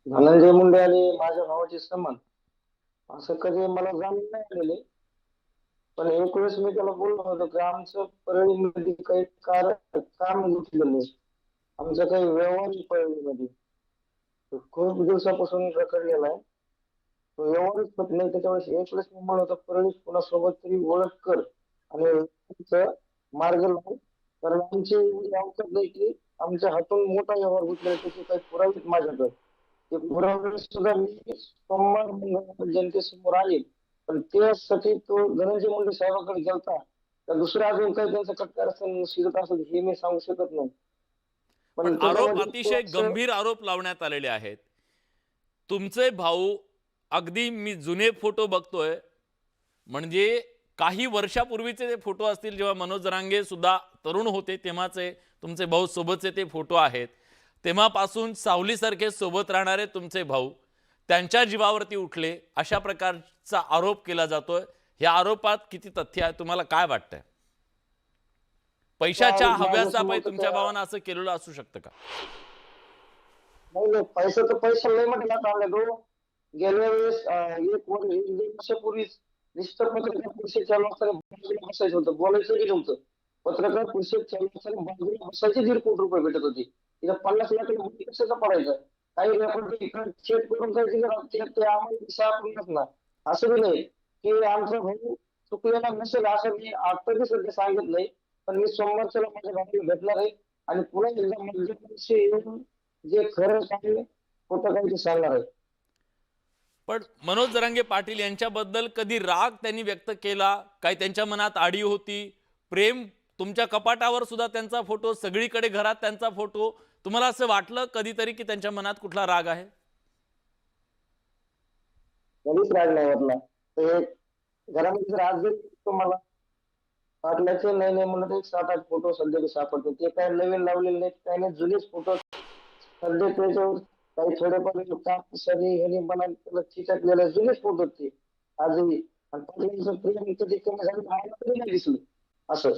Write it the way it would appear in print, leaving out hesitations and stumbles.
धनंजय मुंडे आणि माझ्या भावाचे संबंध असं कधी मला जाणून नाही आलेले. पण एक वेळेस मी त्याला बोललो होतो की आमचं परळीमध्ये काही काम गुंतलेलं नाही. आमचा काही व्यवहार परळीमध्ये तो खूप दिवसापासून रखडलेला आहे. तो व्यवहारच होत नाही. त्याच्यावेळेस एक वेळेस मी म्हणत होतो परळीत कोणासोबत तरी ओळख कर आणि तुमचं मार्ग लाव. कारण आमची एवढी अवकाश नाही की आमच्या हातून मोठा व्यवहार गुंतलेला त्याचे काही पुरावे आहेत माझ्याकडे. ते पुरावे सुद्धा मी सोमवार मंगळवार जनतेसमोर आणीन. पण त्यासाठी तो धनंजय मुंडे साहेबांकडे गेलता तर दुसरं अजून काही त्यांचं कटकार असेल शिकत असेल हे मी सांगू शकत नाही. पण पण आरोप त्याच्यामध्ये तो अतिशय असं गंभीर आरोप लावण्यात आलेले आहेत. तुमचे भाऊ, अगदी मी जुने फोटो बघतोय, म्हणजे काही वर्षापूर्वीचे ते फोटो असतील जेव्हा मनोज जरांगे सुद्धा तरुण होते तेव्हाचे तुमचे भाऊ सोबतचे ते फोटो आहेत. तेव्हापासून सावलीसारखे सोबत राहणारे तुमचे भाऊ त्यांच्या जीवावरती उठले अशा प्रकारचा आरोप केला जातोय. या आरोपात किती तथ्य आहे, तुम्हाला काय वाटतंय? त्या पैशाच्या माझ्यासमोर हव्यासापायी तर तुमच्या त्या भावानं असं केलेलं असू शकतं का? नाही नाही पैसा तर पैसा लय म्हटला चालला तो. गेल्या वेळेस एक दीड वर्षापूर्वीच नुसतं पत्रकार परिषद चालू असताना बाजूला बसायचं होतं बोलायचं गेलं होतं. पत्रकार परिषद चालू असताना बाजूला बसायचे 1.5 कोटी रुपये भेटत होते. तिला 50 लाख रुपये कशाचा पडायचा. काही रेकॉर्ड इकडे चेक करून जायचे ते आम्हाला सापडणार ना. असं बी नाही की आमचा भाऊ चुकलेला नसेल असं मी आता सध्या सांगत नाही. पण मी सोमवारच्याला माझ्या भावाला भेटणार आहे आणि पुन्हा एकदा मध्यप्रदेश येऊन जे खरं आहे खोटं काही ते सांगणार आहे. पण मनोज जरांगे पाटील यांच्याबद्दल कधी राग त्यांनी व्यक्त केला? काही त्यांच्या मनात आडी होती? प्रेम? तुमच्या कपाटावर सुद्धा त्यांचा फोटो, सगळीकडे घरात त्यांचा फोटो. तुम्हाला असं वाटलं कधीतरी की त्यांच्या मनात कुठला राग आहे? कधीच राग नाही वाटला. ते घरामध्ये जर आज जरी तुम्हाला पाटलाचे नाही नाही म्हणलं तर एक 7-8 फोटो सध्या सापडते. ते काय नवीन लावलेले नाहीत काही नाही जुनेच फोटो सध्या त्याच्यावर काही थोडेफार कापसरी ह्याने बनायला त्याला चिकटलेले जुनेच फोटो ते आजही. आणि पाटलांचं प्रेम कधी कमी झालं आम्हाला तरी नाही दिसलं असं.